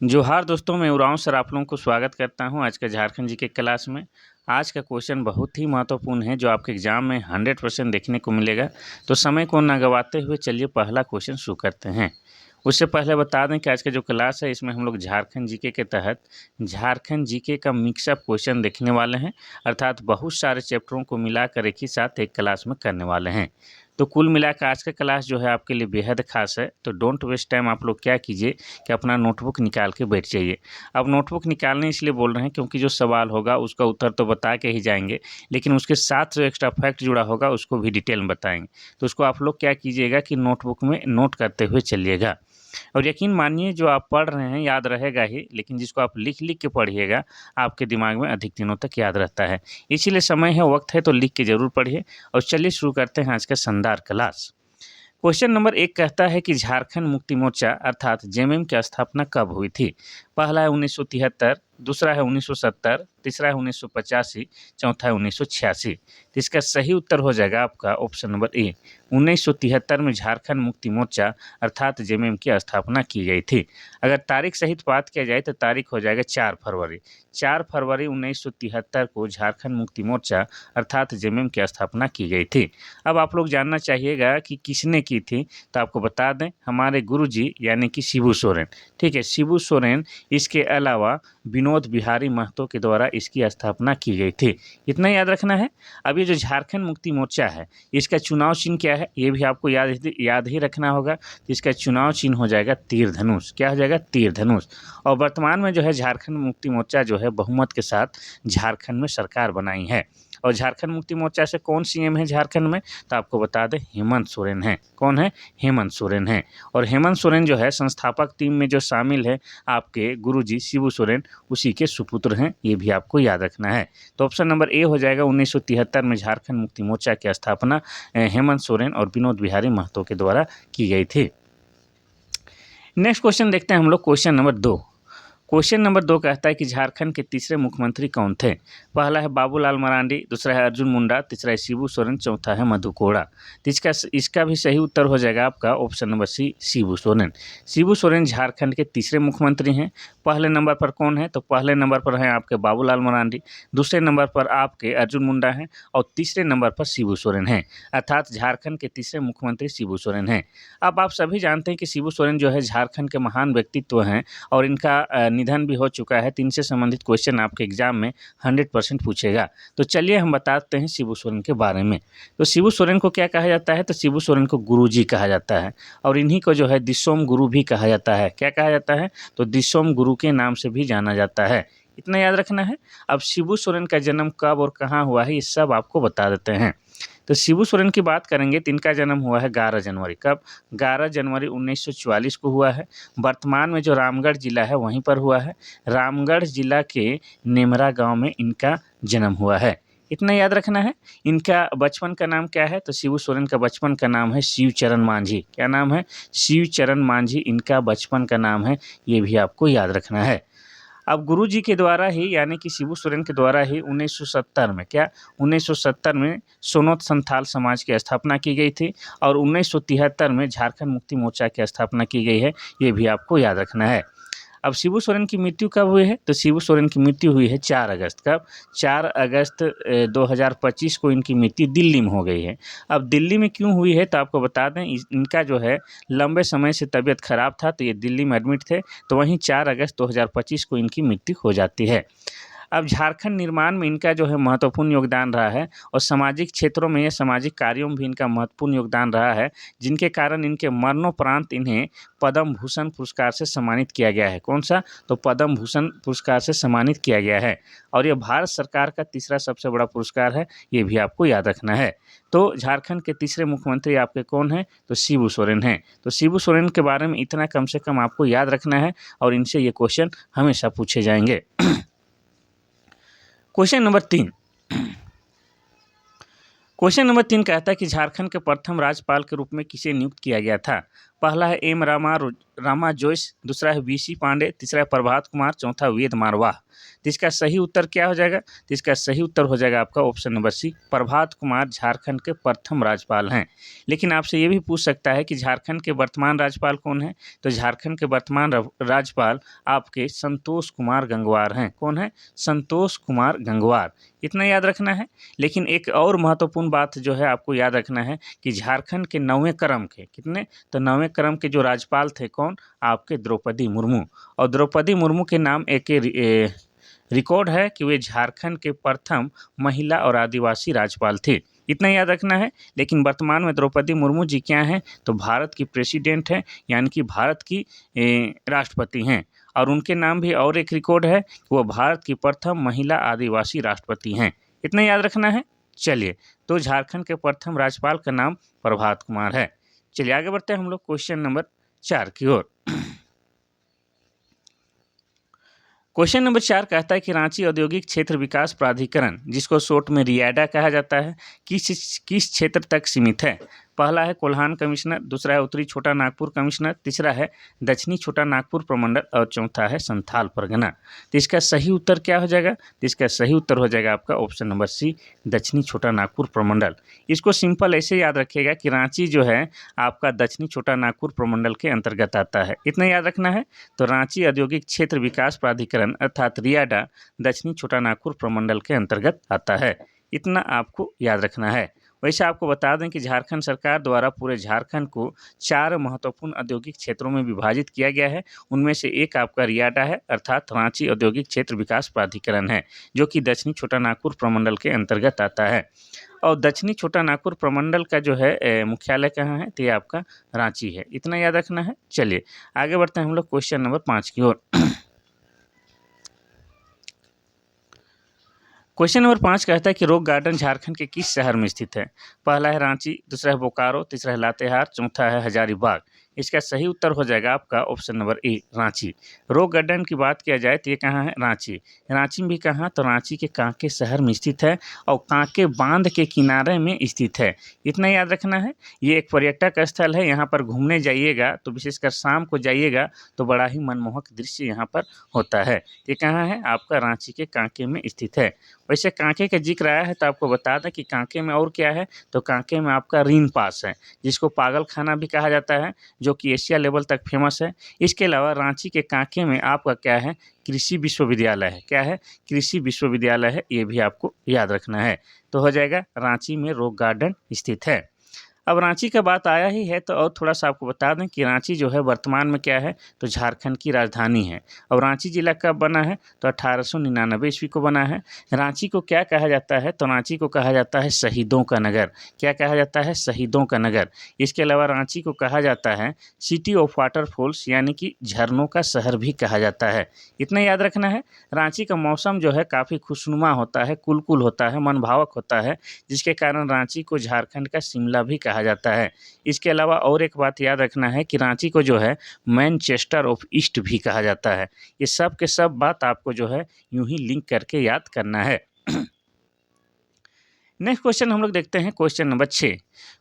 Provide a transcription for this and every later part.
जोहार दोस्तों, मैं उरांव सर आप लोगों को स्वागत करता हूं आज का झारखंड जीके क्लास में। आज का क्वेश्चन बहुत ही महत्वपूर्ण है जो आपके एग्जाम में 100% देखने को मिलेगा। तो समय को ना गवाते हुए चलिए पहला क्वेश्चन शुरू करते हैं। उससे पहले बता दें कि आज का जो क्लास है इसमें हम लोग झारखंड जीके के तहत झारखंड जीके का मिक्सअप क्वेश्चन देखने वाले हैं, अर्थात बहुत सारे चैप्टरों को मिलाकर एक ही साथ एक क्लास में करने वाले हैं। तो कुल मिलाकर आज का क्लास जो है आपके लिए बेहद खास है। तो डोंट वेस्ट टाइम, आप लोग क्या कीजिए कि अपना नोटबुक निकाल के बैठ जाइए। अब नोटबुक निकालने इसलिए बोल रहे हैं क्योंकि जो सवाल होगा उसका उत्तर तो बता के ही जाएंगे, लेकिन उसके साथ जो एक्स्ट्रा फैक्ट जुड़ा होगा उसको भी डिटेल में बताएंगे। तो उसको आप लोग क्या कीजिएगा कि नोटबुक में नोट करते हुए चलिएगा। और यकीन मानिए जो आप पढ़ रहे हैं याद रहेगा ही, लेकिन जिसको आप लिख लिख के पढ़िएगा आपके दिमाग में अधिक दिनों तक याद रहता है। इसीलिए समय है, वक्त है, तो लिख के ज़रूर पढ़िए। और चलिए शुरू करते हैं आज का शानदार क्लास। क्वेश्चन नंबर 1 कहता है कि झारखंड मुक्ति मोर्चा अर्थात जेएमएम की स्थापना कब हुई थी। पहला है 1973, दूसरा है 1970, तीसरा है 1985, चौथा है 1986। तो इसका सही उत्तर हो जाएगा आपका ऑप्शन नंबर ए, 1973 में झारखंड मुक्ति मोर्चा अर्थात जेएमएम की स्थापना की गई थी। अगर तारीख सहित बात किया जाए तो तारीख हो जाएगा 4 फरवरी। 4 फरवरी 1973 को झारखंड मुक्ति मोर्चा अर्थात जेएमएम की स्थापना की गई थी। अब आप लोग जानना चाहिएगा कि किसने की थी, तो आपको बता दें हमारे गुरुजी यानी कि शिबू सोरेन। ठीक है, शिबू सोरेन, इसके अलावा विनोद बिहारी महतो के द्वारा इसकी स्थापना की गई थी। इतना याद रखना है। अब ये जो झारखंड मुक्ति मोर्चा है इसका चुनाव चिन्ह क्या है ये भी आपको याद ही रखना होगा। तो इसका चुनाव चिन्ह हो जाएगा तीर धनुष। क्या हो जाएगा? तीर धनुष। और वर्तमान में जो है झारखंड मुक्ति मोर्चा जो है बहुमत के साथ झारखंड में सरकार बनाई है। और झारखंड मुक्ति मोर्चा से कौन सीएम है झारखंड में, तो आपको बता दें हेमंत सोरेन है। कौन है? हेमंत सोरेन है। और हेमंत सोरेन जो है संस्थापक टीम में जो शामिल है आपके गुरुजी शिबू सोरेन, उसी के सुपुत्र हैं। ये भी आपको याद रखना है। तो ऑप्शन नंबर ए हो जाएगा 1973 में झारखंड मुक्ति मोर्चा की स्थापना हेमंत सोरेन और विनोद बिहारी महतो के द्वारा की गई थी। नेक्स्ट क्वेश्चन देखते हैं हम लोग, क्वेश्चन नंबर 2। क्वेश्चन नंबर 2 कहता है कि झारखंड के तीसरे मुख्यमंत्री कौन थे। पहला है बाबूलाल मरांडी, दूसरा है अर्जुन मुंडा, तीसरा है शिबू सोरेन, चौथा है मधु कोड़ा। तो इसका भी सही उत्तर हो जाएगा आपका option number C, Shibu Soren. Shibu Soren Jharkhand के तीसरे मुख्यमंत्री हैं। पहले नंबर पर कौन है, तो पहले नंबर पर हैं आपके बाबूलाल मरांडी, दूसरे नंबर पर आपके अर्जुन मुंडा हैं और तीसरे नंबर पर शिबू सोरेन हैं। अर्थात झारखंड के तीसरे मुख्यमंत्री शिबू सोरेन हैं। अब आप सभी जानते हैं कि शिबू सोरेन जो है झारखंड के महान व्यक्तित्व हैं और इनका निधन भी हो चुका है। तो इनसे संबंधित क्वेश्चन आपके एग्जाम में 100% पूछेगा। तो चलिए हम बताते हैं शिबू सोरेन के बारे में। तो शिबू सोरेन को क्या कहा जाता है, तो शिबू सोरेन को गुरुजी कहा जाता है और इन्हीं को जो है दिसोम गुरु भी कहा जाता है। क्या कहा जाता है, तो दिसोम गुरु के नाम से भी जाना जाता है। इतना याद रखना है। अब शिबू सोरेन का जन्म कब और कहाँ हुआ है ये सब आपको बता देते हैं। तो शिबू सोरेन की बात करेंगे तो इनका जन्म हुआ है 11 जनवरी। कब? 11 जनवरी 1944 को हुआ है। वर्तमान में जो रामगढ़ जिला है वहीं पर हुआ है। रामगढ़ जिला के नेमरा गांव में इनका जन्म हुआ है। इतना याद रखना है। इनका बचपन का नाम क्या है, तो शिबू सोरेन का बचपन का नाम है शिवचरण मांझी। क्या नाम है? शिवचरण मांझी इनका बचपन का नाम है। ये भी आपको याद रखना है। अब गुरुजी के द्वारा ही यानी कि शिबू सोरेन के द्वारा ही 1970 में 1970 में सोनोत संथाल समाज की स्थापना की गई थी और 1973 में झारखंड मुक्ति मोर्चा की स्थापना की गई है। ये भी आपको याद रखना है। अब शिबू सोरेन की मृत्यु कब हुई है, तो शिबू सोरेन की मृत्यु हुई है 4 अगस्त। कब? 4 अगस्त 2025 को इनकी मृत्यु दिल्ली में हो गई है। अब दिल्ली में क्यों हुई है, तो आपको बता दें इनका जो है लंबे समय से तबीयत खराब था, तो ये दिल्ली में एडमिट थे। तो वहीं 4 अगस्त 2025 को इनकी मृत्यु हो जाती है। अब झारखंड निर्माण में इनका जो है महत्वपूर्ण योगदान रहा है और सामाजिक क्षेत्रों में या सामाजिक कार्यों में भी इनका महत्वपूर्ण योगदान रहा है, जिनके कारण इनके मरणोपरांत इन्हें पद्म भूषण पुरस्कार से सम्मानित किया गया है। कौन सा? तो पद्म भूषण पुरस्कार से सम्मानित किया गया है और ये भारत सरकार का तीसरा सबसे बड़ा पुरस्कार है। ये भी आपको याद रखना है। तो झारखंड के तीसरे मुख्यमंत्री आपके कौन हैं, तो शिबू सोरेन हैं। तो शिबू सोरेन के बारे में इतना कम से कम आपको याद रखना है और इनसे ये क्वेश्चन हमेशा पूछे जाएंगे। Question number 3। क्वेश्चन नंबर 3 कहता है कि झारखंड के प्रथम राज्यपाल के रूप में किसे नियुक्त किया गया था। पहला है एम रामा जोइस, दूसरा है वीसी पांडे, तीसरा है प्रभात कुमार, चौथा वेद मारवाह। तो इसका सही उत्तर क्या हो जाएगा? तो इसका सही उत्तर हो जाएगा आपका ऑप्शन नंबर सी, प्रभात कुमार झारखंड के प्रथम राज्यपाल हैं। लेकिन आपसे ये भी पूछ सकता है कि झारखंड के वर्तमान राज्यपाल कौन है? तो झारखंड के वर्तमान राज्यपाल आपके संतोष कुमार गंगवार हैं। कौन है? संतोष कुमार गंगवार। इतना याद रखना है। लेकिन एक और महत्वपूर्ण बात जो है आपको याद रखना है कि झारखंड के 9वें क्रम के कितने? तो 9वें क्रम के जो राज्यपाल थे कौन? आपके द्रौपदी मुर्मू। और द्रौपदी मुर्मू के नाम एक रिकॉर्ड है कि वे झारखंड के प्रथम महिला और आदिवासी राज्यपाल थे। इतना याद रखना है। लेकिन वर्तमान में द्रौपदी मुर्मू जी क्या हैं? तो भारत की प्रेसिडेंट हैं, यानी कि भारत की राष्ट्रपति हैं। और उनके नाम भी और एक रिकॉर्ड है कि वो भारत की प्रथम महिला आदिवासी राष्ट्रपति हैं। इतना याद रखना है। चलिए, तो झारखंड के प्रथम राज्यपाल का नाम प्रभात कुमार है। चलिए आगे बढ़ते हैं हम लोग क्वेश्चन नंबर 4 की ओर। क्वेश्चन नंबर 4 कहता है कि रांची औद्योगिक क्षेत्र विकास प्राधिकरण, जिसको शॉर्ट में रियाडा कहा जाता है, किस क्षेत्र तक सीमित है? पहला है कोल्हान कमिश्नर, दूसरा है उत्तरी छोटा नागपुर कमिश्नर, तीसरा है दक्षिणी छोटा नागपुर प्रमंडल और चौथा है संथाल परगना। तो इसका सही उत्तर क्या हो जाएगा? तो इसका सही उत्तर हो जाएगा आपका ऑप्शन नंबर सी, दक्षिणी छोटा नागपुर प्रमंडल। इसको सिंपल ऐसे याद रखिएगा कि रांची जो है आपका दक्षिणी छोटा नागपुर प्रमंडल के अंतर्गत आता है। इतना याद रखना है। तो रांची औद्योगिक क्षेत्र विकास प्राधिकरण अर्थात रियाडा दक्षिणी छोटा नागपुर प्रमंडल के अंतर्गत आता है। इतना आपको याद रखना है। वैसे आपको बता दें कि झारखंड सरकार द्वारा पूरे झारखंड को 4 महत्वपूर्ण औद्योगिक क्षेत्रों में विभाजित किया गया है। उनमें से एक आपका रियाडा है अर्थात रांची औद्योगिक क्षेत्र विकास प्राधिकरण है, जो कि दक्षिणी छोटा नागपुर प्रमंडल के अंतर्गत आता है। और दक्षिणी छोटा नागपुर प्रमंडल का जो है मुख्यालय कहाँ है? तो ये आपका रांची है। इतना याद रखना है। चलिए आगे बढ़ते हैं हम लोग क्वेश्चन नंबर 5 की ओर। क्वेश्चन नंबर 5 कहता है कि रॉक गार्डन झारखंड के किस शहर में स्थित है? पहला है रांची, दूसरा है बोकारो, तीसरा है लातेहार, चौथा है हजारीबाग। इसका सही उत्तर हो जाएगा आपका option number A, Ranchi. Rock garden की बात किया जाए तो ये कहाँ है? रांची। रांची में भी कहाँ? तो रांची के कांके शहर में स्थित है और कांके बांध के किनारे में स्थित है। इतना याद रखना है। ये एक पर्यटक स्थल है। यहाँ पर घूमने जाइएगा तो विशेषकर शाम को जाइएगा तो बड़ा ही मनमोहक दृश्य यहाँ पर होता है। ये कहाँ है? आपका रांची के कांके में स्थित है। वैसे कांके का जिक्र आया है तो आपको बता दें कि कांके में और क्या है? तो कांके में आपका रीन पास है, जिसको पागल खाना भी कहा जाता है, जो कि एशिया लेवल तक फेमस है। इसके अलावा रांची के कांके में आपका क्या है? कृषि विश्वविद्यालय है। क्या है? कृषि विश्वविद्यालय है। ये भी आपको याद रखना है। तो हो जाएगा रांची में रॉक गार्डन स्थित है। अब रांची का बात आया ही है तो और थोड़ा सा आपको बता दें कि रांची जो है वर्तमान में क्या है? तो झारखंड की राजधानी है। और रांची जिला कब बना है? तो 1899 ईस्वी को बना है। रांची को क्या कहा जाता है? तो रांची को कहा जाता है शहीदों का नगर। क्या कहा जाता है? शहीदों का नगर। इसके अलावा रांची को कहा जाता है सिटी ऑफ वाटरफॉल्स, यानी कि झरनों का शहर भी कहा जाता है। इतना याद रखना है। रांची का मौसम जो है काफ़ी खुशनुमा होता है, कुलकुल होता है, मनभावक होता है, जिसके कारण रांची को झारखंड का शिमला भी कहा जाता है। इसके अलावा और एक बात याद रखना है कि रांची को जो है मैनचेस्टर ऑफ ईस्ट भी कहा जाता है। ये सब के सब बात आपको जो है यूं ही लिंक करके याद करना है। नेक्स्ट क्वेश्चन हम लोग देखते हैं क्वेश्चन नंबर 6।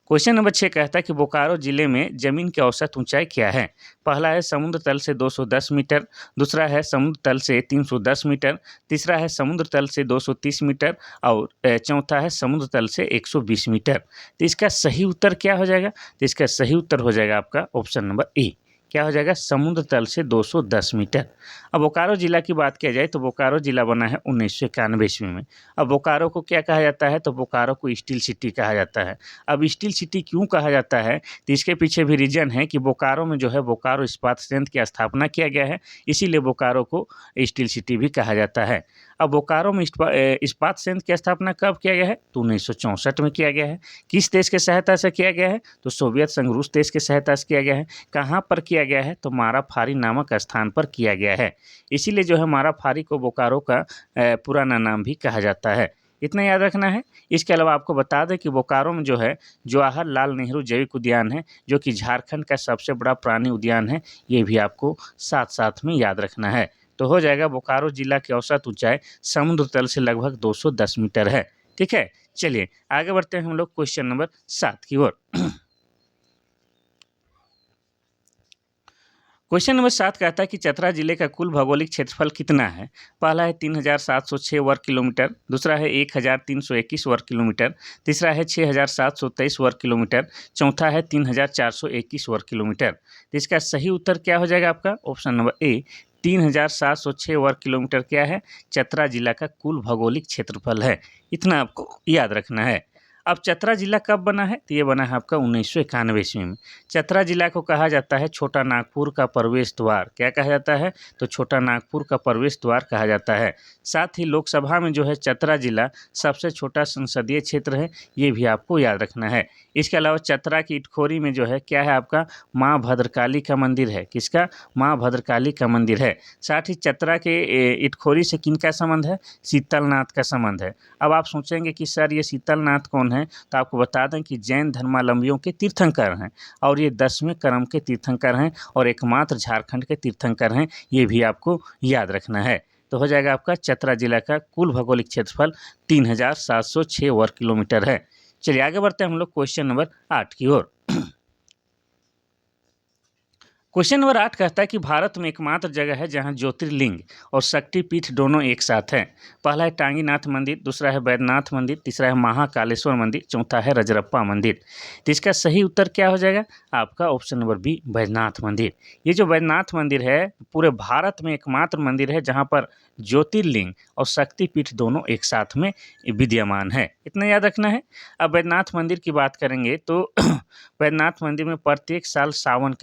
क्वेश्चन नंबर 6 कहता है कि बोकारो जिले में जमीन की औसत ऊंचाई क्या है? पहला है समुद्र तल से 210 मीटर, दूसरा है समुद्र तल से 310 मीटर, तीसरा है समुद्र तल से 230 मीटर और चौथा है समुद्र तल से 120 मीटर। तो इसका सही उत्तर क्या हो जाएगा? तो इसका सही उत्तर हो जाएगा आपका ऑप्शन नंबर ए। क्या हो जाएगा? समुद्र तल से 210 मीटर। अब बोकारो जिला की बात किया जाए तो बोकारो जिला बना है 1991 ईस्वी में। अब बोकारो को क्या कहा जाता है? तो बोकारो को स्टील सिटी कहा जाता है। अब स्टील सिटी क्यों कहा जाता है? तो इसके पीछे भी रीजन है कि बोकारो में जो है बोकारो इस्पात संयंत्र की स्थापना किया गया है, इसीलिए बोकारो को स्टील सिटी भी कहा जाता है। अब बोकारो में इस्पात संयंत्र की स्थापना कब किया गया है? तो 1964 में किया गया है। किस देश की सहायता से किया गया है? तो सोवियत संघ रूस देश की सहायता से किया गया है। कहाँ पर किया गया है? तो माराफारी नामक स्थान पर किया गया है। इसीलिए जो है माराफारी को बोकारो का पुराना नाम भी कहा जाता है। इतना याद रखना है। इसके अलावा आपको बता दें कि बोकारो में जो है जवाहरलाल नेहरू जैविक उद्यान है, जो कि झारखंड का सबसे बड़ा प्राणी उद्यान है। ये भी आपको साथ साथ में याद रखना है। तो हो जाएगा बोकारो जिला की औसत ऊंचाई समुद्र तल से लगभग 210 मीटर है। ठीक है, चलिए आगे बढ़ते हैं हम लोग क्वेश्चन नंबर 7 की ओर। क्वेश्चन नंबर 7 कहता है कि चतरा जिले का कुल भौगोलिक क्षेत्रफल कितना है। पहला है 3706 वर्ग किलोमीटर, दूसरा है 1321 वर्ग किलोमीटर, तीसरा है 6723 वर्ग किलोमीटर, चौथा है 3421 वर्ग किलोमीटर। तो इसका सही उत्तर क्या हो जाएगा आपका? ऑप्शन नंबर ए 3706 वर्ग किलोमीटर क्या है? चतरा जिला का कुल भौगोलिक क्षेत्रफल है। इतना आपको याद रखना है। अब चतरा जिला कब बना है? तो ये बना है आपका 1991 ईस्वी में। चतरा जिला को कहा जाता है छोटा नागपुर का प्रवेश द्वार। क्या कहा जाता है? तो छोटा नागपुर का प्रवेश द्वार कहा जाता है। साथ ही लोकसभा में जो है चतरा जिला सबसे छोटा संसदीय क्षेत्र है, ये भी आपको याद रखना है। इसके अलावा चतरा की इटखोरी में जो है क्या है आपका? माँ भद्रकाली का मंदिर है। किसका? माँ भद्रकाली का मंदिर है। साथ ही चतरा के इटखोरी से किनका संबंध है? शीतलनाथ का संबंध है। अब आप सोचेंगे कि सर ये शीतलनाथ कौन है? तो आपको बता दें कि जैन धर्मावलंबियों के तीर्थंकर हैं और ये 10वें क्रम के तीर्थंकर हैं और एकमात्र झारखंड के तीर्थंकर हैं। ये भी आपको याद रखना है। तो हो जाएगा आपका चतरा जिला का कुल भौगोलिक क्षेत्रफल 3706 वर्ग किलोमीटर है। चलिए आगे बढ़ते हैं हम लोग क्वेश्चन नंबर 8 की ओर। क्वेश्चन नंबर 8 कहता है कि भारत में एकमात्र जगह है जहां ज्योतिर्लिंग और शक्तिपीठ दोनों एक साथ हैं। पहला है टांगीनाथ मंदिर, दूसरा है बैद्यनाथ मंदिर, तीसरा है महाकालेश्वर मंदिर, चौथा है रजरप्पा मंदिर। तो इसका सही उत्तर क्या हो जाएगा? आपका ऑप्शन नंबर बी बैद्यनाथ मंदिर। ये जो बैद्यनाथ मंदिर है पूरे भारत में एकमात्र मंदिर है जहाँ पर ज्योतिर्लिंग और शक्तिपीठ दोनों एक साथ में विद्यमान है। इतना याद रखना है। अब बैद्यनाथ मंदिर की बात करेंगे तो बैद्यनाथ मंदिर में प्रत्येक साल सावन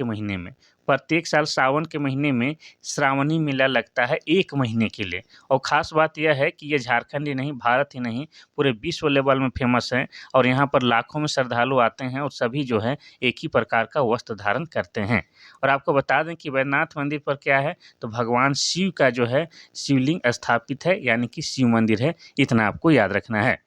के महीने में श्रावणी मेला लगता है 1 महीने के लिए। और ख़ास बात यह है कि ये झारखंड ही नहीं, भारत ही नहीं, पूरे विश्व लेवल में फेमस है और यहाँ पर लाखों में श्रद्धालु आते हैं और सभी जो है एक ही प्रकार का वस्त्र धारण करते हैं। और आपको बता दें कि बैद्यनाथ मंदिर पर क्या है? तो भगवान शिव का जो है शिवलिंग स्थापित है, यानी कि शिव मंदिर है। इतना आपको याद रखना है।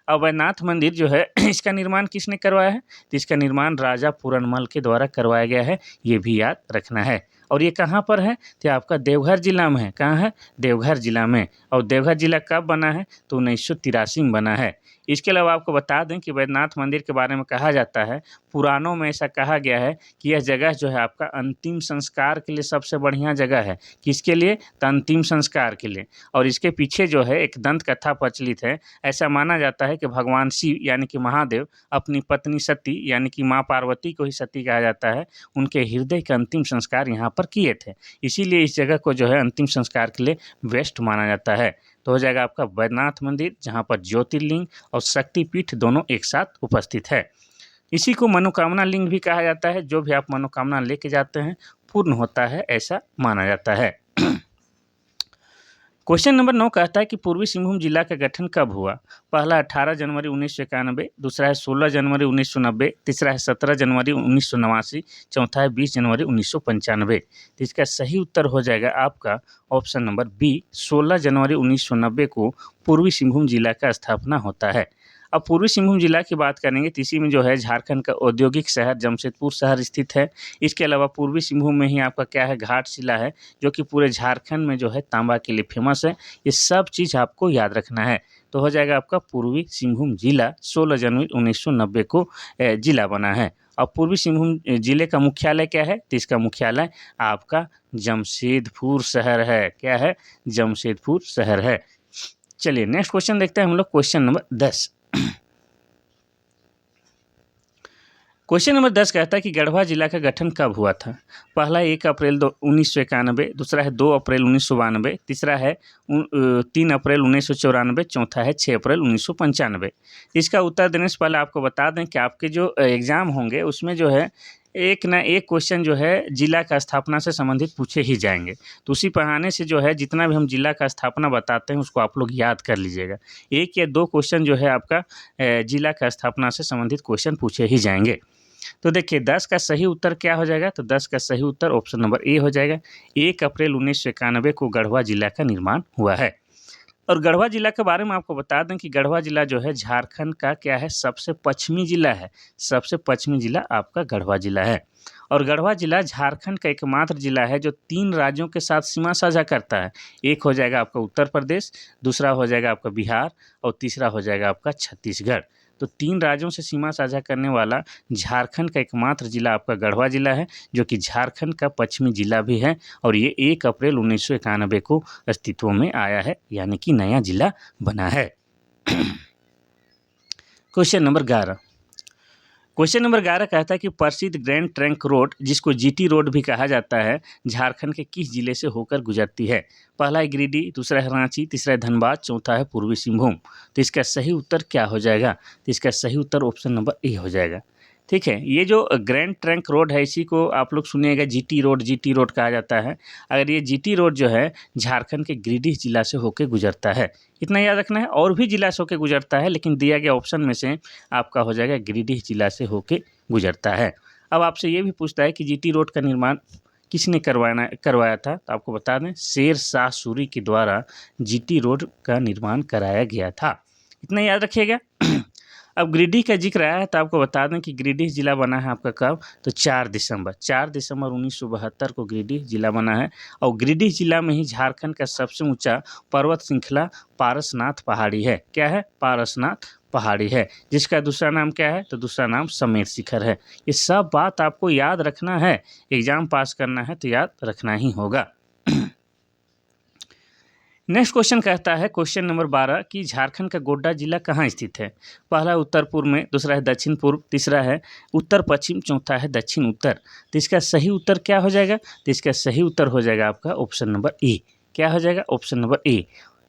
अब बैद्यनाथ मंदिर जो है इसका निर्माण किसने करवाया है? तो इसका निर्माण राजा पूरनमल के द्वारा करवाया गया है। ये भी याद रखना है। और ये कहाँ पर है? तो आपका देवघर जिला में है। कहाँ है? देवघर जिला में। और देवघर जिला कब बना है? तो 1983 में बना है। इसके अलावा आपको बता दें कि बैद्यनाथ मंदिर के बारे में कहा जाता है, पुराणों में ऐसा कहा गया है कि यह जगह जो है आपका अंतिम संस्कार के लिए सबसे बढ़िया जगह है। किसके लिए? तो अंतिम संस्कार के लिए। और इसके पीछे जो है एक दंत कथा प्रचलित है। ऐसा माना जाता है कि भगवान शिव यानी कि महादेव अपनी पत्नी सती यानी कि माँ पार्वती को ही सती कहा जाता है, उनके हृदय का अंतिम संस्कार यहाँ पर किए थे। इसीलिए इस जगह को जो है अंतिम संस्कार के लिए बेस्ट माना जाता है। तो हो जाएगा आपका बैद्यनाथ मंदिर जहाँ पर ज्योतिर्लिंग और शक्तिपीठ दोनों एक साथ उपस्थित है। इसी को मनोकामना लिंग भी कहा जाता है। जो भी आप मनोकामना लेके जाते हैं पूर्ण होता है, ऐसा माना जाता है। क्वेश्चन नंबर 9 कहता है कि पूर्वी सिंहभूम जिला का गठन कब हुआ? पहला 18 जनवरी 1991, दूसरा है 16 जनवरी 1990, तीसरा है 17 जनवरी 1989, चौथा है 20 जनवरी 1995। तो इसका सही उत्तर हो जाएगा आपका ऑप्शन नंबर बी 16 जनवरी 1990 को पूर्वी सिंहभूम जिला का स्थापना होता है। अब पूर्वी सिंहभूम जिला की बात करेंगे तो इसी में जो है झारखंड का औद्योगिक शहर जमशेदपुर शहर स्थित है। इसके अलावा पूर्वी सिंहभूम में ही आपका क्या है? घाटशिला है, जो कि पूरे झारखंड में जो है तांबा के लिए फेमस है। ये सब चीज़ आपको याद रखना है। तो हो जाएगा आपका पूर्वी सिंहभूम जिला 16 जनवरी 1990 को जिला बना है। और पूर्वी सिंहभूम जिले का मुख्यालय क्या है? तो इसका मुख्यालय आपका जमशेदपुर शहर है। क्या है? जमशेदपुर शहर है। चलिए नेक्स्ट क्वेश्चन देखते हैं हम लोग, क्वेश्चन नंबर 10। क्वेश्चन नंबर 10 कहता है कि गढ़वा जिला का गठन कब हुआ था? पहला 1 अप्रैल 1991, दूसरा है 2 अप्रैल 1992, तीसरा है 3 अप्रैल 1994, चौथा है 6 अप्रैल 1995। इसका उत्तर देने से पहले आपको बता दें कि आपके जो एग्ज़ाम होंगे उसमें जो है एक ना एक क्वेश्चन जो है जिला का स्थापना से संबंधित पूछे ही जाएंगे। तो उसी बहाने से जो है जितना भी हम जिला का स्थापना बताते हैं उसको आप लोग याद कर लीजिएगा। 1 या 2 क्वेश्चन जो है आपका जिला का स्थापना से संबंधित क्वेश्चन पूछे ही जाएंगे। तो देखिए 10 का सही उत्तर क्या हो जाएगा? तो 10 का सही उत्तर ऑप्शन नंबर ए हो जाएगा। 1 अप्रैल 1991 को गढ़वा जिला का निर्माण हुआ है। और गढ़वा जिला के बारे में आपको बता दें कि गढ़वा जिला जो है झारखंड का क्या है? सबसे पश्चिमी जिला है। सबसे पश्चिमी जिला आपका गढ़वा जिला है। और गढ़वा जिला झारखंड का एकमात्र जिला है जो 3 राज्यों के साथ सीमा साझा करता है। एक हो जाएगा आपका उत्तर प्रदेश, दूसरा हो जाएगा आपका बिहार और तीसरा हो जाएगा आपका छत्तीसगढ़। तो 3 राज्यों से सीमा साझा करने वाला झारखंड का एकमात्र जिला आपका गढ़वा जिला है, जो कि झारखंड का पश्चिमी जिला भी है और ये 1 अप्रैल 1991 को अस्तित्व में आया है, यानी कि नया जिला बना है। Question number 11। क्वेश्चन नंबर 11 कहता है कि प्रसिद्ध ग्रैंड ट्रंक रोड, जिसको जीटी रोड भी कहा जाता है, झारखंड के किस जिले से होकर गुजरती है? पहला है गिरिडीह, दूसरा है रांची, तीसरा है धनबाद, चौथा है पूर्वी सिंहभूम। तो इसका सही उत्तर क्या हो जाएगा? तो इसका सही उत्तर ऑप्शन नंबर ए हो जाएगा। ठीक है, ये जो ग्रैंड ट्रंक रोड है इसी को आप लोग सुनिएगा जीटी रोड कहा जाता है। अगर ये जीटी रोड जो है झारखंड के गिरिडीह जिला से होकर गुजरता है, इतना याद रखना है। और भी जिला से होकर गुजरता है, लेकिन दिया गया ऑप्शन में से आपका हो जाएगा गिरिडीह जिला से होकर गुजरता है। अब आपसे ये भी पूछता है कि जीटी रोड का निर्माण किसने करवाया था? तो आपको बता दें, शेर शाह सूरी के द्वारा जीटी रोड का निर्माण कराया गया था, इतना याद रखिएगा। अब गिरिडीह का जिक्र आया है तो आपको बता दें कि गिरिडीह जिला बना है आपका कब? तो 4 दिसंबर 1972 को गिरिडीह जिला बना है। और गिरिडीह जिला में ही झारखंड का सबसे ऊंचा पर्वत श्रृंखला पारसनाथ पहाड़ी है। क्या है? पारसनाथ पहाड़ी है, जिसका दूसरा नाम क्या है? तो दूसरा नाम समेर शिखर है। ये सब बात आपको याद रखना है, एग्जाम पास करना है तो याद रखना ही होगा। नेक्स्ट क्वेश्चन कहता है, क्वेश्चन नंबर 12, कि झारखंड का गोड्डा जिला कहाँ स्थित है? पहला उत्तर पूर्व में, दूसरा है दक्षिण पूर्व, तीसरा है उत्तर पश्चिम, चौथा है दक्षिण उत्तर। तो इसका सही उत्तर क्या हो जाएगा? तो इसका सही उत्तर हो जाएगा आपका ऑप्शन नंबर ए। क्या हो जाएगा? Option number A.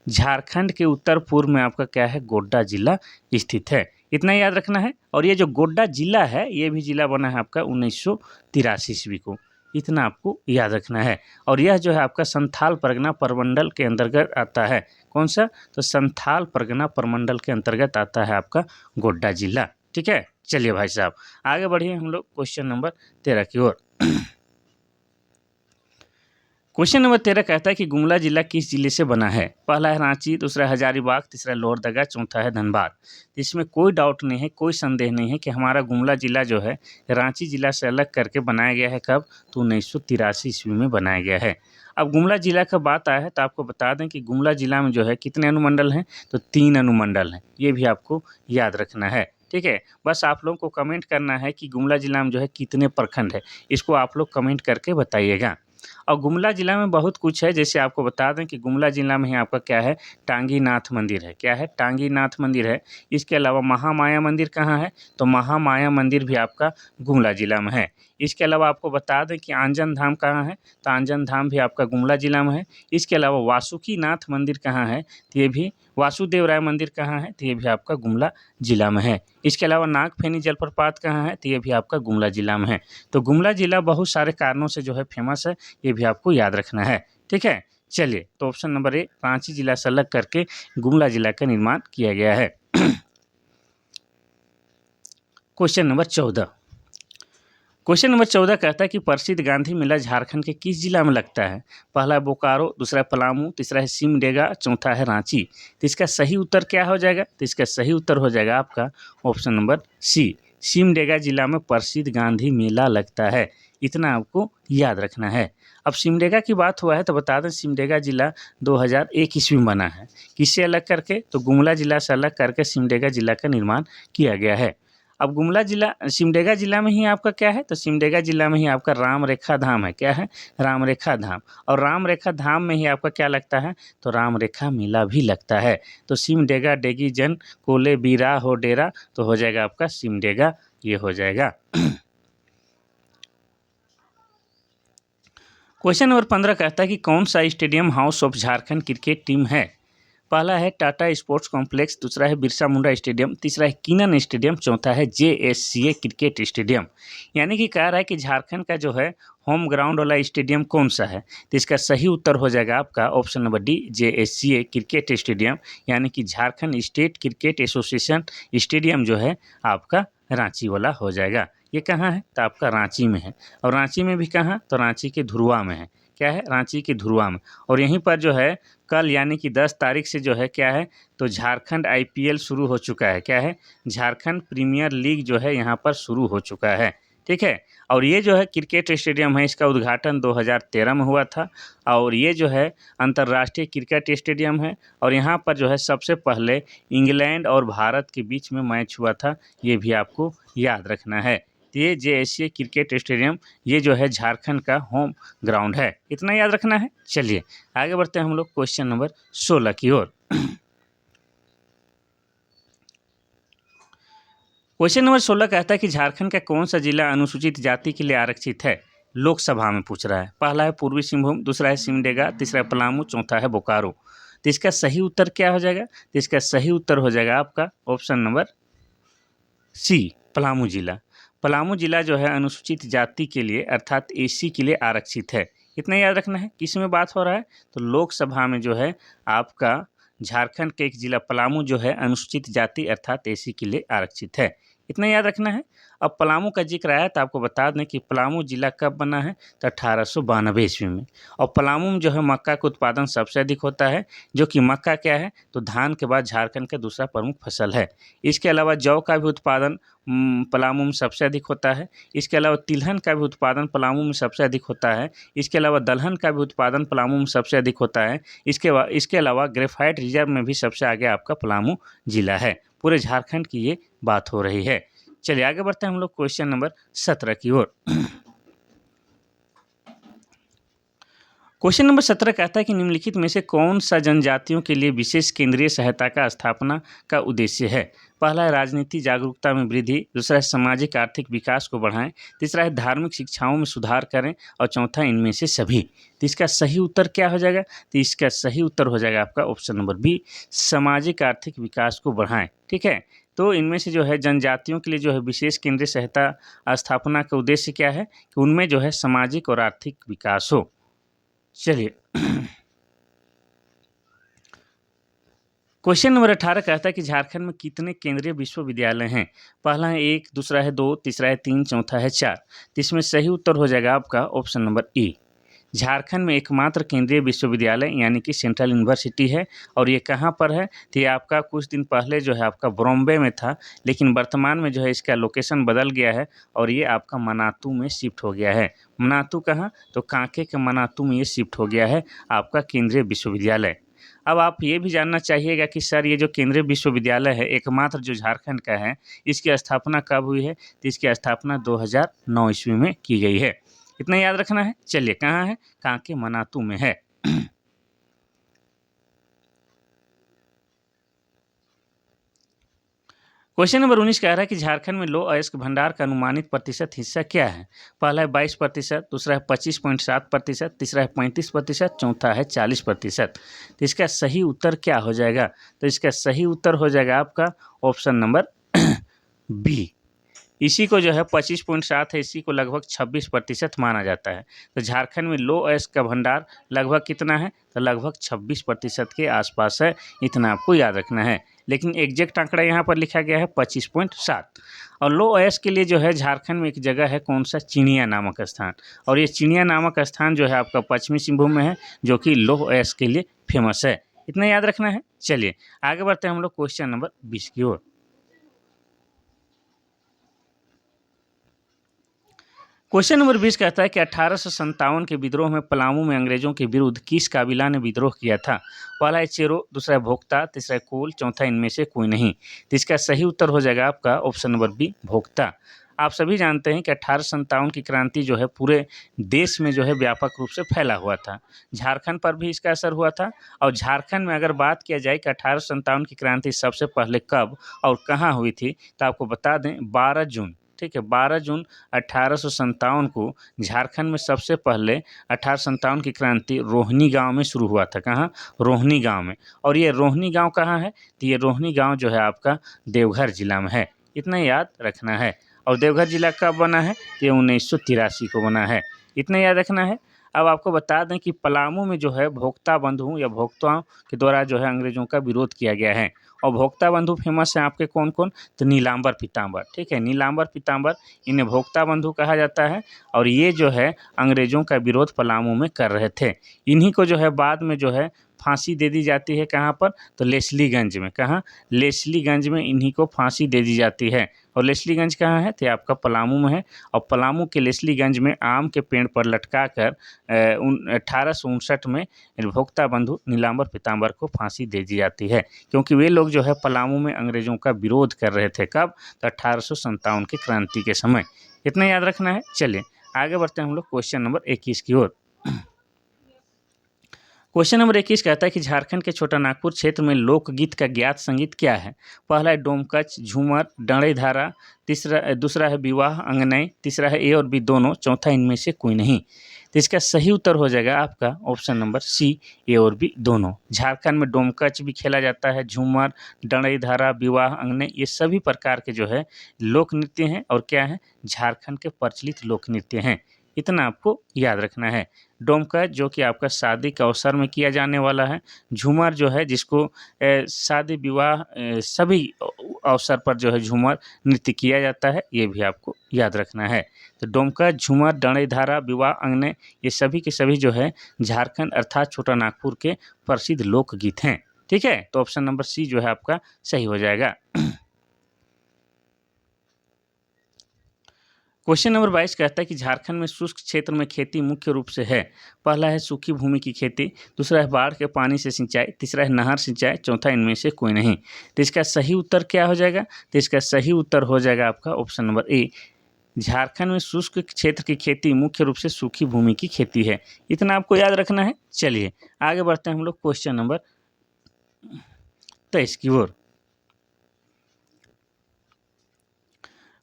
झारखंड के उत्तर पूर्व में आपका क्या है? गोड्डा जिला स्थित है, इतना याद रखना है। और ये जो गोड्डा जिला है ये भी जिला बना है आपका 1983 ईस्वी को, इतना आपको याद रखना है। और यह जो है आपका संथाल परगना प्रमंडल के अंतर्गत आता है। कौन सा? तो संथाल परगना प्रमंडल के अंतर्गत आता है आपका गोड्डा जिला। ठीक है, चलिए भाई साहब आगे बढ़िए हम लोग क्वेश्चन नंबर 13 की ओर। क्वेश्चन नंबर 13 कहता है कि गुमला जिला किस जिले से बना है? पहला है रांची, दूसरा हजारीबाग, तीसरा लोहरदगा, चौथा है धनबाद। इसमें कोई डाउट नहीं है, कोई संदेह नहीं है कि हमारा गुमला जिला जो है रांची जिला से अलग करके बनाया गया है। कब? तो 1983 ईस्वी में बनाया गया है। अब गुमला जिला का बात आया है तो आपको बता दें कि गुमला जिला में जो है कितने अनुमंडल हैं? तो 3 अनुमंडल हैं, ये भी आपको याद रखना है। ठीक है, बस आप लोगों को कमेंट करना है कि गुमला जिला में जो है कितने प्रखंड है, इसको आप लोग कमेंट करके बताइएगा। और गुमला जिला में बहुत कुछ है, जैसे आपको बता दें कि गुमला जिला में ही आपका क्या है? टांगी नाथ मंदिर है। क्या है? टांगी नाथ मंदिर है। इसके अलावा महामाया मंदिर कहाँ है? तो महामाया मंदिर भी आपका गुमला जिला में है। इसके अलावा आपको बता दें कि आंजन धाम कहाँ है? तो आंजन धाम भी आपका गुमला जिला में है। इसके अलावा वासुकी नाथ मंदिर कहाँ है? तो ये भी वासुदेव राय मंदिर कहाँ है? तो ये भी आपका गुमला जिला में है। इसके अलावा नागफेनी जलप्रपात कहाँ है? तो ये भी आपका गुमला जिला में है। तो गुमला जिला बहुत सारे कारणों से जो है फेमस है, ये भी आपको याद रखना है। ठीक है, चलिए तो ऑप्शन नंबर ए, रांची जिला से अलग करके गुमला जिला का निर्माण किया गया है। Question number 14। क्वेश्चन नंबर 14 कहता है कि प्रसिद्ध गांधी मेला झारखंड के किस जिला में लगता है? पहला है बोकारो, दूसरा है पलामू, तीसरा है सिमडेगा, चौथा है रांची। तो इसका सही उत्तर क्या हो जाएगा? तो इसका सही उत्तर हो जाएगा आपका ऑप्शन नंबर सी, सिमडेगा जिला में प्रसिद्ध गांधी मेला लगता है, इतना आपको याद रखना है। अब सिमडेगा की बात हुआ है तो बता दें सिमडेगा जिला 2001 ईस्वी में बना है। किससे अलग करके? तो गुमला जिला से अलग करके सिमडेगा जिला का निर्माण किया गया है। अब गुमला जिला सिमडेगा जिला में ही आपका क्या है? तो सिमडेगा जिला में ही आपका राम रेखा धाम है। क्या है? राम रेखा धाम। और राम रेखा धाम में ही आपका क्या लगता है? तो राम रेखा मेला भी लगता है। तो सिमडेगा डेगी जन कोले बीरा हो डेरा, तो हो जाएगा आपका सिमडेगा, ये हो जाएगा। क्वेश्चन नंबर 15 कहता है कि कौन सा stadium house of Jharkhand cricket team है? पहला है टाटा स्पोर्ट्स कॉम्प्लेक्स, दूसरा है बिरसा मुंडा स्टेडियम, तीसरा है कीनन स्टेडियम, चौथा है JSCA क्रिकेट स्टेडियम। यानी कि कह रहा है कि झारखंड का जो है होम ग्राउंड वाला स्टेडियम कौन सा है? तो इसका सही उत्तर हो जाएगा आपका option number D, JSCA cricket stadium, यानी कि Jharkhand state cricket association stadium जो है आपका रांची वाला हो जाएगा। ये कहाँ है? तो आपका रांची में है। और रांची में भी कहाँ? तो रांची के धुरवा में है। क्या है? रांची के धुरवा में। और यहीं पर जो है कल यानी कि 10 तारीख से जो है क्या है? तो झारखंड IPL शुरू हो चुका है। क्या है? झारखंड प्रीमियर लीग जो है यहाँ पर शुरू हो चुका है। ठीक है। और ये जो है क्रिकेट स्टेडियम है, इसका उद्घाटन 2013 में हुआ था और ये जो है अंतर्राष्ट्रीय क्रिकेट स्टेडियम है और यहाँ पर जो है सबसे पहले इंग्लैंड और भारत के बीच में मैच हुआ था, ये भी आपको याद रखना है। तो ये जेएससीए क्रिकेट स्टेडियम ये जो है झारखंड का होम ग्राउंड है, इतना याद रखना है। चलिए आगे बढ़ते हैं हम लोग क्वेश्चन नंबर 16 की ओर। क्वेश्चन नंबर 16 कहता है कि झारखंड का कौन सा जिला अनुसूचित जाति के लिए आरक्षित है, लोकसभा में पूछ रहा है। पहला है पूर्वी सिंहभूम, दूसरा है सिमडेगा, तीसरा है पलामू, चौथा है बोकारो। तो इसका सही उत्तर क्या हो जाएगा, तो इसका सही उत्तर हो जाएगा आपका ऑप्शन नंबर सी, पलामू जिला। पलामू जिला जो है अनुसूचित जाति के लिए अर्थात एसी के लिए आरक्षित है, इतना याद रखना है। किस में बात हो रहा है, तो लोकसभा में जो है आपका झारखंड के एक जिला पलामू जो है अनुसूचित जाति अर्थात एसी के लिए आरक्षित है, इतना याद रखना है। अब पलामू का जिक्र आया तो आपको बता दें कि पलामू जिला कब बना है, तो 1892 ईस्वी में। और पलामू में जो है मक्का का उत्पादन सबसे अधिक होता है, जो कि मक्का क्या है, तो धान के बाद झारखंड का दूसरा प्रमुख फसल है। इसके अलावा जौ का भी उत्पादन पलामू में सबसे अधिक होता है। इसके अलावा तिलहन का भी उत्पादन पलामू में सबसे अधिक होता है। इसके अलावा दलहन का भी उत्पादन पलामू में सबसे अधिक होता है। इसके अलावा ग्रेफाइट रिजर्व में भी सबसे आगे आपका पलामू जिला है। पूरे झारखंड की ये बात हो रही है। चलिए आगे बढ़ते हैं हम लोग क्वेश्चन नंबर 17 की ओर। क्वेश्चन नंबर 17 कहता है कि निम्नलिखित में से कौन सा जनजातियों के लिए विशेष केंद्रीय सहायता का स्थापना का उद्देश्य है। पहला है राजनीति जागरूकता में वृद्धि, दूसरा है सामाजिक आर्थिक विकास को बढ़ाएं, तीसरा है धार्मिक शिक्षाओं में सुधार करें और चौथा इनमें से सभी। तो इसका सही उत्तर क्या हो जाएगा, तो इसका सही उत्तर हो जाएगा आपका ऑप्शन नंबर बी, सामाजिक आर्थिक विकास को बढ़ाएं। ठीक है, तो इनमें से जो है जनजातियों के लिए जो है विशेष केंद्रीय सहायता स्थापना का उद्देश्य क्या है कि उनमें जो है सामाजिक और आर्थिक विकास हो। चलिए क्वेश्चन नंबर 18 कहता है कि झारखंड में कितने केंद्रीय विश्वविद्यालय हैं। पहला है 1, दूसरा है 2, तीसरा है 3, चौथा है 4। तो इसमें सही उत्तर हो जाएगा आपका ऑप्शन नंबर ए। झारखंड में एकमात्र केंद्रीय विश्वविद्यालय यानी कि सेंट्रल यूनिवर्सिटी है और ये कहाँ पर है, तो ये आपका कुछ दिन पहले जो है आपका बॉम्बे में था, लेकिन वर्तमान में जो है इसका लोकेशन बदल गया है और ये आपका मनातू में शिफ्ट हो गया है। मनातू कहाँ, तो कांके के मनातू में ये शिफ्ट हो गया है आपका केंद्रीय विश्वविद्यालय। अब आप ये भी जानना चाहिएगा कि सर ये जो केंद्रीय विश्वविद्यालय है एकमात्र जो झारखंड का है, इसकी स्थापना कब हुई है, तो इसकी स्थापना 2009 ईस्वी में की गई है, इतना याद रखना है। चलिए कहाँ है, कांके मनातू में है। क्वेश्चन नंबर 19 कह रहा है कि झारखंड में लौह अयस्क भंडार का अनुमानित प्रतिशत हिस्सा क्या है। पहला है 22%, दूसरा है 25.7%, तीसरा है 35%, चौथा है 40%। तो इसका सही उत्तर क्या हो जाएगा, तो इसका सही उत्तर हो जाएगा आपका ऑप्शन नंबर बी। इसी को जो है 25.7 है, इसी को लगभग 26% माना जाता है। तो झारखंड में लौह अयस्क का भंडार लगभग कितना है, तो लगभग 26% के आसपास है, इतना आपको याद रखना है। लेकिन एग्जैक्ट आंकड़ा यहाँ पर लिखा गया है 25.7। और लौह अयस्क के लिए जो है झारखंड में एक जगह है कौन सा, चिनिया नामक स्थान, और ये चिनिया नामक स्थान जो है आपका पश्चिमी सिंहभूम में है, जो कि लौह अयस्क के लिए फेमस है, इतना याद रखना है। चलिए आगे बढ़ते हैं हम लोग क्वेश्चन नंबर 20 की ओर। क्वेश्चन नंबर 20 कहता है कि 1857 के विद्रोह में पलामू में अंग्रेजों के विरुद्ध किस काबिला ने विद्रोह किया था। पहला है चेरो, दूसरा है भोक्ता, तीसरा है कोल, चौथा इनमें से कोई नहीं। तो इसका सही उत्तर हो जाएगा आपका ऑप्शन नंबर बी, भोक्ता। आप सभी जानते हैं कि 1857 की क्रांति जो है पूरे देश में जो है व्यापक रूप से फैला हुआ था, झारखंड पर भी इसका असर हुआ था। और झारखंड में अगर बात किया जाए कि 1857 की क्रांति सबसे पहले कब और कहाँ हुई थी, तो आपको बता दें 12 जून, ठीक है, 12 जून 1857 को झारखंड में सबसे पहले 1857 की क्रांति रोहिणी गांव में शुरू हुआ था। कहाँ, रोहिणी गांव में। और ये रोहिणी गांव कहाँ है, तो ये रोहिणी गांव जो है आपका देवघर जिला में है, इतना याद रखना है। और देवघर जिला कब बना है, ये 1983 को बना है, इतना याद रखना है। अब आपको बता दें कि पलामू में जो है भोक्ता बंधुओं या भोक्ताओं के द्वारा जो है अंग्रेजों का विरोध किया गया है। और भोक्ता बंधु फेमस हैं आपके कौन कौन, तो नीलांबर पीताम्बर, ठीक है, नीलांबर पीताम्बर, इन्हें भोक्ता बंधु कहा जाता है। और ये जो है अंग्रेजों का विरोध पलामू में कर रहे थे। इन्हीं को जो है बाद में जो है फांसी दे दी जाती है कहाँ पर, तो लेस्लीगंज में। कहाँ, लेस्लीगंज में इन्हीं को फांसी दे दी जाती है। और लेस्लीगंज कहाँ है, तो आपका पलामू में है। और पलामू के लेस्लीगंज में आम के पेड़ पर लटका कर 1859 में भोक्ता बंधु नीलांबर पीताम्बर को फांसी दे दी जाती है, क्योंकि वे लोग जो है पलामू में अंग्रेजों का विरोध कर रहे थे। कब, तो 1857 की क्रांति के समय। इतना याद रखना है। चलिए आगे बढ़ते हैं हम लोग क्वेश्चन नंबर 21 की ओर। क्वेश्चन नंबर 21 कहता है कि झारखंड के छोटा नागपुर क्षेत्र में लोकगीत का ज्ञात संगीत क्या है। पहला है डोमकच, झूमर, डंडई-धारा, दूसरा है विवाह अंगनई, तीसरा है ए और बी दोनों, चौथा इनमें से कोई नहीं। तो इसका सही उत्तर हो जाएगा आपका ऑप्शन नंबर सी, ए और बी दोनों। झारखंड में डोमकच भी खेला जाता है, झूमर, डंडई-धारा, विवाह अंगनई, ये सभी प्रकार के जो है लोक नृत्य हैं और क्या है, झारखंड के प्रचलित लोक नृत्य हैं। इतना आपको याद रखना है। डोमकच जो कि आपका शादी के अवसर में किया जाने वाला है, झूमर जो है जिसको शादी विवाह सभी अवसर पर जो है झूमर नृत्य किया जाता है, ये भी आपको याद रखना है। तो डोमकच, झूमर, डंडई-धारा, विवाह अंगनई, ये सभी के सभी जो है झारखंड अर्थात छोटा नागपुर के प्रसिद्ध लोकगीत हैं। ठीक है, तो ऑप्शन नंबर सी जो है आपका सही हो जाएगा। क्वेश्चन नंबर 22 कहता है कि झारखंड में शुष्क क्षेत्र में खेती मुख्य रूप से है। पहला है सूखी भूमि की खेती, दूसरा है बाढ़ के पानी से सिंचाई, तीसरा है नहर सिंचाई, चौथा इनमें से कोई नहीं। तो इसका सही उत्तर क्या हो जाएगा, तो इसका सही उत्तर हो जाएगा आपका ऑप्शन नंबर ए। झारखंड में शुष्क क्षेत्र की खेती मुख्य रूप से सूखी भूमि की खेती है। इतना आपको याद रखना है। चलिए आगे बढ़ते हैं हम लोग क्वेश्चन नंबर 23 की ओर।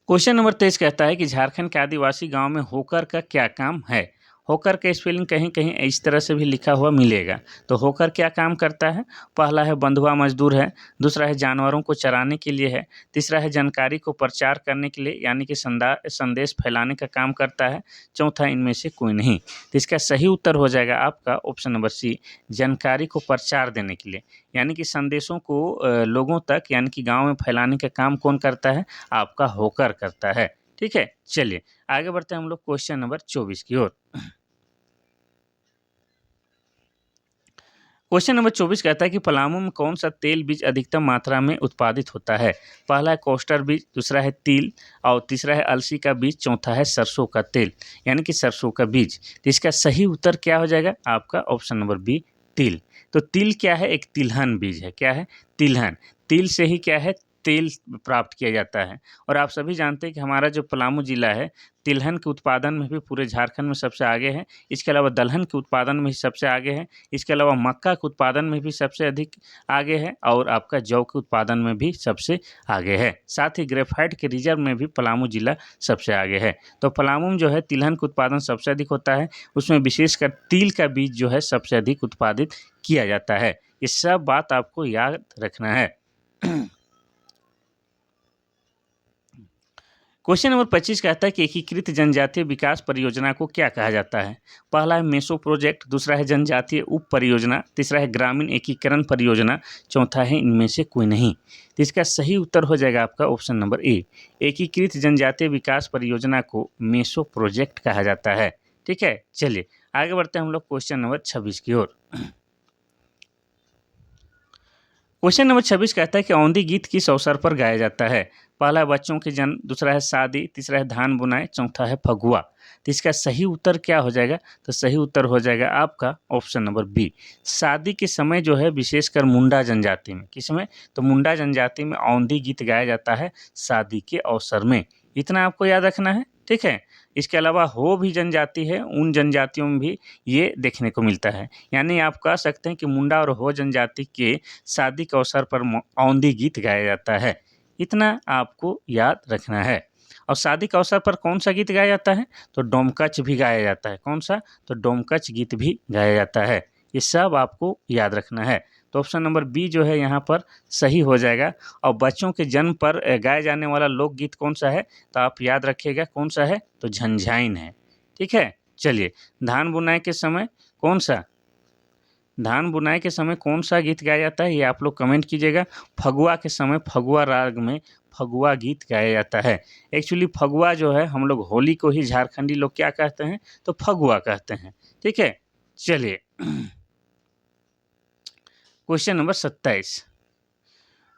क्वेश्चन नंबर 23 कहता है कि झारखंड के आदिवासी गांव में होकर का क्या काम है। होकर का स्पेलिंग कहीं कहीं इस तरह से भी लिखा हुआ मिलेगा। तो होकर क्या काम करता है, पहला है बंधुआ मजदूर है, दूसरा है जानवरों को चराने के लिए है, तीसरा है जानकारी को प्रचार करने के लिए यानी कि संदेश फैलाने का काम करता है, चौथा इनमें से कोई नहीं। तो इसका सही उत्तर हो जाएगा आपका ऑप्शन नंबर सी, जानकारी को प्रचार देने के लिए यानी कि संदेशों को लोगों तक यानी कि गाँव में फैलाने का काम कौन करता है, आपका होकर करता है। ठीक है, चलिए आगे बढ़ते हैं हम लोग क्वेश्चन नंबर 24 की ओर। क्वेश्चन नंबर 24 कहता है कि पलामू में कौन सा तेल बीज अधिकतम मात्रा में उत्पादित होता है। पहला है कोस्टर बीज, दूसरा है तिल और तीसरा है अलसी का बीज, चौथा है सरसों का तेल यानी कि सरसों का बीज। तो इसका सही उत्तर क्या हो जाएगा आपका ऑप्शन नंबर बी, तिल। तो तिल क्या है, एक तिलहन बीज है। क्या है, तिलहन। तिल से ही क्या है, तेल प्राप्त किया जाता है। और आप सभी जानते हैं कि हमारा जो पलामू जिला है तिलहन के उत्पादन में भी पूरे झारखंड में सबसे आगे है। इसके अलावा दलहन के उत्पादन में भी सबसे आगे है। इसके अलावा मक्का के उत्पादन में भी सबसे अधिक आगे है और आपका जौ के उत्पादन में भी सबसे आगे है। साथ ही ग्रेफाइट के रिजर्व में भी पलामू जिला सबसे आगे है। तो पलामू में जो है तिलहन का उत्पादन सबसे अधिक होता है, उसमें विशेषकर तिल का बीज जो है सबसे अधिक उत्पादित किया जाता है। ये सब बात आपको याद रखना है। क्वेश्चन नंबर 25 कहता है कि एकीकृत जनजातीय विकास परियोजना को क्या कहा जाता है। पहला है मेसो प्रोजेक्ट, दूसरा है जनजातीय उप परियोजना, तीसरा है ग्रामीण एकीकरण परियोजना, चौथा है इनमें से कोई नहीं। तो इसका सही उत्तर हो जाएगा आपका ऑप्शन नंबर ए, एकीकृत जनजातीय विकास परियोजना को मेसो प्रोजेक्ट कहा जाता है। ठीक है, चलिए आगे बढ़ते हैं हम लोग क्वेश्चन नंबर 26 की ओर। क्वेश्चन नंबर 26 कहता है कि औंधी गीत किस अवसर पर गाया जाता है। पहला है बच्चों के जन्म, दूसरा है शादी, तीसरा है धान बुनाई, चौथा है फगुआ। तो इसका सही उत्तर क्या हो जाएगा, तो सही उत्तर हो जाएगा आपका ऑप्शन नंबर बी, शादी के समय जो है विशेषकर मुंडा जनजाति में। किसमें, तो मुंडा जनजाति में औंधी गीत गाया जाता है शादी के अवसर में। इतना आपको याद रखना है। ठीक है, इसके अलावा हो भी जनजाति है, उन जनजातियों में भी ये देखने को मिलता है। यानी आप कह सकते हैं कि मुंडा और हो जनजाति के शादी के अवसर पर औंधी गीत गाया जाता है। इतना आपको याद रखना है। और शादी के अवसर पर कौन सा गीत गाया जाता है, तो डोमकच भी गाया जाता है। कौन सा, तो डोमकच गीत भी गाया जाता है। ये सब आपको याद रखना है। तो ऑप्शन नंबर बी जो है यहाँ पर सही हो जाएगा। और बच्चों के जन्म पर गाया जाने वाला लोकगीत कौन सा है, तो आप याद रखिएगा कौन सा है, तो झंझाइन है। ठीक है, चलिए धान बुनाई के समय कौन सा, धान बुनाई के समय कौन सा गीत गाया जाता है, ये आप लोग कमेंट कीजिएगा। फगुआ के समय फगुआ राग में फगुआ गीत गाया जाता है। एक्चुअली फगुआ जो है हम लोग होली को ही झारखंडी लोग क्या कहते हैं, तो फगुआ कहते हैं। ठीक है, चलिए क्वेश्चन नंबर 27।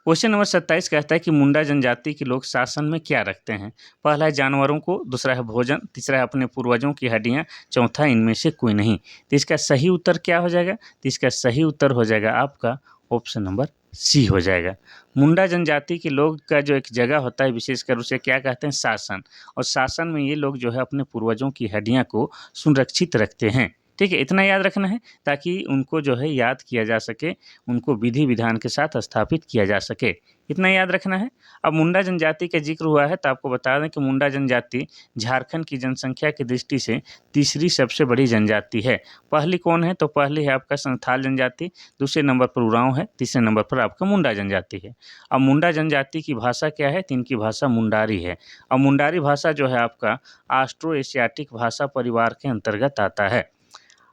क्वेश्चन नंबर 27 कहता है कि मुंडा जनजाति के लोग शासन में क्या रखते हैं? पहला है जानवरों को, दूसरा है भोजन, तीसरा है अपने पूर्वजों की हड्डियां, चौथा इनमें से कोई नहीं। तो इसका सही उत्तर क्या हो जाएगा? तो इसका सही उत्तर हो जाएगा आपका ऑप्शन नंबर सी हो जाएगा। मुंडा जनजाति के लोग का जो एक जगह होता है विशेषकर उसे क्या कहते हैं? शासन। और शासन में ये लोग जो है अपने पूर्वजों की हड्डियां को सुरक्षित रखते हैं। ठीक है, इतना याद रखना है ताकि उनको जो है याद किया जा सके, उनको विधि विधान के साथ स्थापित किया जा सके, इतना याद रखना है। अब मुंडा जनजाति का जिक्र हुआ है तो आपको बता दें कि मुंडा जनजाति झारखंड की जनसंख्या की दृष्टि से तीसरी सबसे बड़ी जनजाति है। पहली कौन है? तो पहली है आपका संथाल जनजाति, दूसरे नंबर पर उरांव है, तीसरे नंबर पर आपका मुंडा जनजाति है। अब मुंडा जनजाति की भाषा क्या है? तो इनकी भाषा मुंडारी है। अब मुंडारी भाषा जो है आपका ऑस्ट्रो एशियाटिक भाषा परिवार के अंतर्गत आता है।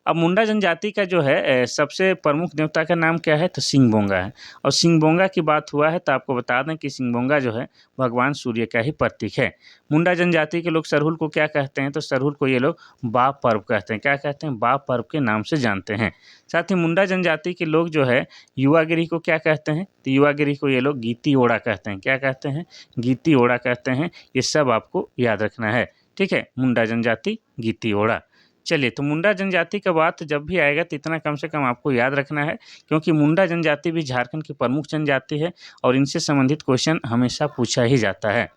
अब मुंडा जनजाति का जो है सबसे प्रमुख देवता का नाम क्या है? तो सिंहबोंगा है। और सिंहबोंगा की बात हुआ है तो आपको बता दें कि सिंहबोंगा जो है भगवान सूर्य का ही प्रतीक है। मुंडा जनजाति के लोग सरहुल को क्या कहते हैं? तो सरहुल को ये लोग बाप पर्व कहते हैं। क्या कहते हैं? बाप पर्व के नाम से जानते हैं। साथ ही मुंडा जनजाति के लोग जो है युवागिरी को क्या कहते हैं? तो युवागिरी को ये लोग गीती ओड़ा कहते हैं। क्या कहते हैं? गीती ओड़ा कहते हैं। ये सब आपको याद रखना है। ठीक है, मुंडा जनजाति, गीती ओड़ा। चलिए, तो मुंडा जनजाति का बात जब भी आएगा तो इतना कम से कम आपको याद रखना है, क्योंकि मुंडा जनजाति भी झारखंड की प्रमुख जनजाति है और इनसे संबंधित क्वेश्चन हमेशा पूछा ही जाता है।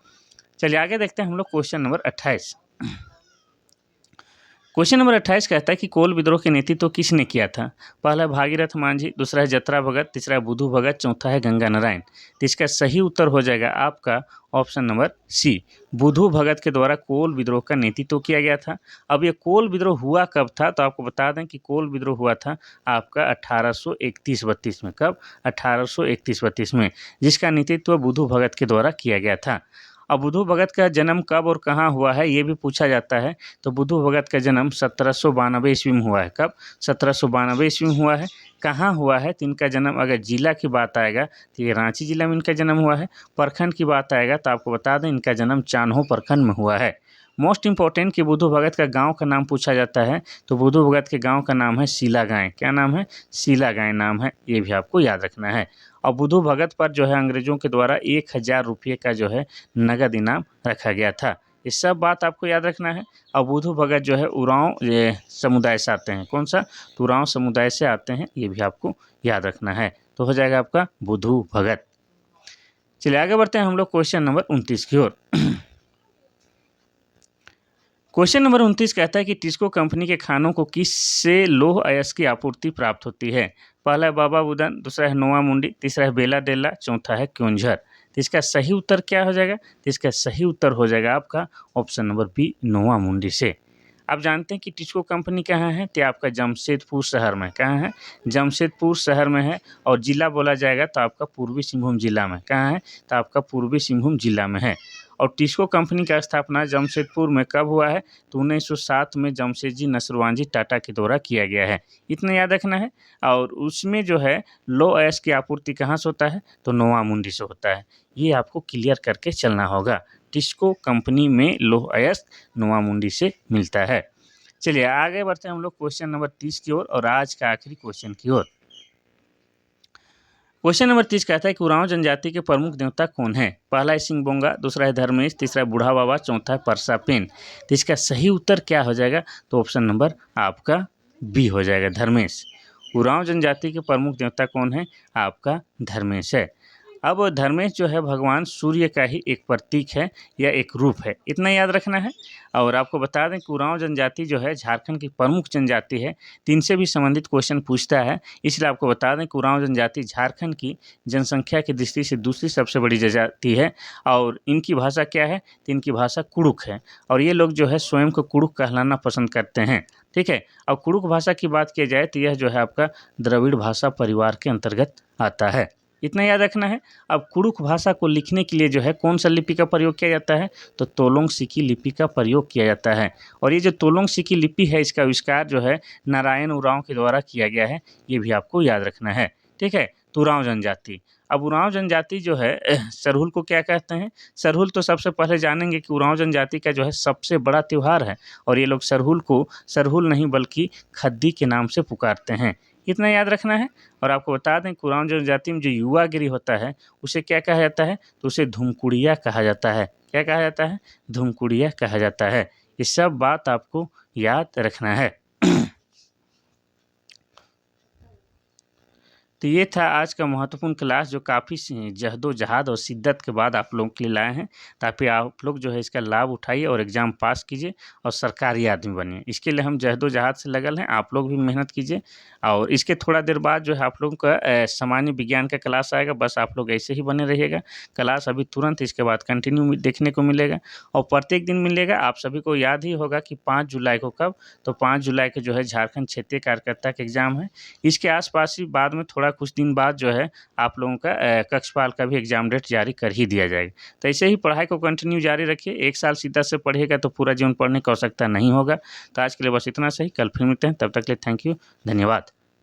चलिए आगे देखते हैं हम लोग क्वेश्चन नंबर 28। क्वेश्चन नंबर 28 कहता है कि कोल विद्रोह के नेतृत्व किसने किया था? पहला है भागीरथ मांझी, दूसरा है जतरा भगत, तीसरा है बुधू भगत, चौथा है गंगा नारायण। तो इसका सही उत्तर हो जाएगा आपका ऑप्शन नंबर सी, बुधू भगत के द्वारा कोल विद्रोह का नेतृत्व किया गया था। अब ये कोल विद्रोह हुआ कब था? तो आपको बता दें कि कोल विद्रोह हुआ था आपका 1831-32 में। कब? 1831-32 में, जिसका नेतृत्व बुधू भगत के द्वारा किया गया था। अब बुधू भगत का जन्म कब और कहाँ हुआ है ये भी पूछा जाता है। तो बुधू भगत का जन्म 1792 ईस्वी में हुआ है। कब? 1792 ईस्वी में हुआ है। कहाँ हुआ है? तो इनका जन्म अगर जिला की बात आएगा तो ये रांची जिला में इनका जन्म हुआ है। प्रखंड की बात आएगा तो आपको बता दें इनका जन्म चान्हो प्रखंड में हुआ है। मोस्ट इंपॉर्टेंट कि बुधू भगत का गांव का नाम पूछा जाता है तो बुधू भगत के गांव का नाम है सीला गाय। क्या नाम है? सीला गाय नाम है, ये भी आपको याद रखना है। और बुधू भगत पर जो है अंग्रेजों के द्वारा 1000 रुपये का जो है नगद इनाम रखा गया था। ये सब बात आपको याद रखना है। और बुधू भगत जो है उरांव समुदाय से आते हैं। कौन सा? तो उरांव समुदाय से आते हैं, ये भी आपको याद रखना है। तो हो जाएगा आपका बुधू भगत। चलिए आगे बढ़ते हैं हम लोग क्वेश्चन नंबर 29 की ओर। क्वेश्चन नंबर 29 कहता है कि टिस्को कंपनी के खानों को किससे लौह अयस्क की आपूर्ति प्राप्त होती है? पहला है बाबा बुदन, दूसरा है नोवा मुंडी, तीसरा है बेला डेला, चौथा है क्योंझर। तो इसका सही उत्तर क्या हो जाएगा? तो इसका सही उत्तर हो जाएगा आपका ऑप्शन नंबर बी, नोवा मुंडी से। आप जानते हैं कि टिस्को कंपनी कहाँ है? तो आपका जमशेदपुर शहर में। कहाँ है? जमशेदपुर शहर में है। और जिला बोला जाएगा तो आपका पूर्वी सिंहभूम जिला में। कहाँ है? तो आपका पूर्वी सिंहभूम जिला में है। और टिस्को कंपनी का स्थापना जमशेदपुर में कब हुआ है? तो 1907 में जमशेदजी नसरवांजी टाटा के द्वारा किया गया है। इतना याद रखना है। और उसमें जो है लौह अयस्क की आपूर्ति कहाँ से होता है? तो नोवा मुंडी से होता है। ये आपको क्लियर करके चलना होगा। टिस्को कंपनी में लौह अयस्क नोवा मुंडी से मिलता है। चलिए आगे बढ़ते हैं हम लोग क्वेश्चन नंबर 30 की ओर और आज का आखिरी क्वेश्चन की ओर। क्वेश्चन नंबर 30 कहता है कि उरांव जनजाति के प्रमुख देवता कौन है? पहला है सिंहबोंगा, दूसरा है धर्मेश, तीसरा है बूढ़ा बाबा, चौथा है परसापेन। तो इसका सही उत्तर क्या हो जाएगा? तो ऑप्शन नंबर आपका बी हो जाएगा, धर्मेश। उरांव जनजाति के प्रमुख देवता कौन है? आपका धर्मेश है। अब धर्मेश जो है भगवान सूर्य का ही एक प्रतीक है या एक रूप है, इतना याद रखना है। और आपको बता दें कि उरांव जनजाति जो है झारखंड की प्रमुख जनजाति है, तीन से भी संबंधित क्वेश्चन पूछता है, इसलिए आपको बता दें कि उरांव जनजाति झारखंड की जनसंख्या की दृष्टि से दूसरी सबसे बड़ी जनजाति है। और इनकी भाषा क्या है? तो इनकी भाषा कुड़ुक है। और ये लोग जो है स्वयं को कुड़ुक कहलाना पसंद करते हैं। ठीक है। और कुड़ुक भाषा की बात की जाए तो यह जो है आपका द्रविड़ भाषा परिवार के अंतर्गत आता है, इतना याद रखना है। अब कुड़ुक भाषा को लिखने के लिए जो है कौन सा लिपि का प्रयोग किया जाता है? तो तोलोंग सिकी लिपि का प्रयोग किया जाता है। और ये जो तोलोंग सिकी लिपि है इसका आविष्कार जो है नारायण उरांव के द्वारा किया गया है, ये भी आपको याद रखना है। ठीक है। तो उरांव जनजाति, अब उरांव जनजाति जो है सरहुल को क्या कहते हैं? सरहुल तो सबसे पहले जानेंगे कि उरांव जनजाति का जो है सबसे बड़ा त्यौहार है। और ये लोग सरहुल को सरहुल नहीं बल्कि खद्दी के नाम से पुकारते हैं, इतना याद रखना है। और आपको बता दें कुरान जनजाति में जो युवागिरी होता है उसे क्या कहा जाता है, तो उसे धुमकुड़िया कहा जाता है। क्या कहा जाता है? धुमकुड़िया कहा जाता है। ये सब बात आपको याद रखना है। तो ये था आज का महत्वपूर्ण क्लास जो काफ़ी जहदोजहद और शिद्दत के बाद आप लोगों के लिए लाए हैं, ताकि आप लोग जो है इसका लाभ उठाइए और एग्ज़ाम पास कीजिए और सरकारी आदमी बनिए। इसके लिए हम जहदोजहद से लगल हैं, आप लोग भी मेहनत कीजिए। और इसके थोड़ा देर बाद जो है आप लोगों का सामान्य विज्ञान का क्लास आएगा, बस आप लोग ऐसे ही बने रहिएगा। क्लास अभी तुरंत इसके बाद कंटिन्यू देखने को मिलेगा और प्रत्येक दिन मिलेगा। आप सभी को याद ही होगा कि 5 जुलाई को कब, तो 5 जुलाई को जो है झारखंड क्षेत्रीय कार्यकर्ता का एग्ज़ाम है। इसके आसपास ही बाद में थोड़ा कुछ दिन बाद जो है आप लोगों का कक्षपाल का भी एग्ज़ाम डेट जारी कर ही दिया जाएगा। तो ऐसे ही पढ़ाई को कंटिन्यू जारी रखिए। 1 साल सीधा से पढ़िएगा तो पूरा जीवन पढ़ने की आवश्यकता नहीं होगा। तो आज के लिए बस इतना सही, कल फिर मिलते हैं, तब तक के लिए थैंक यू, धन्यवाद।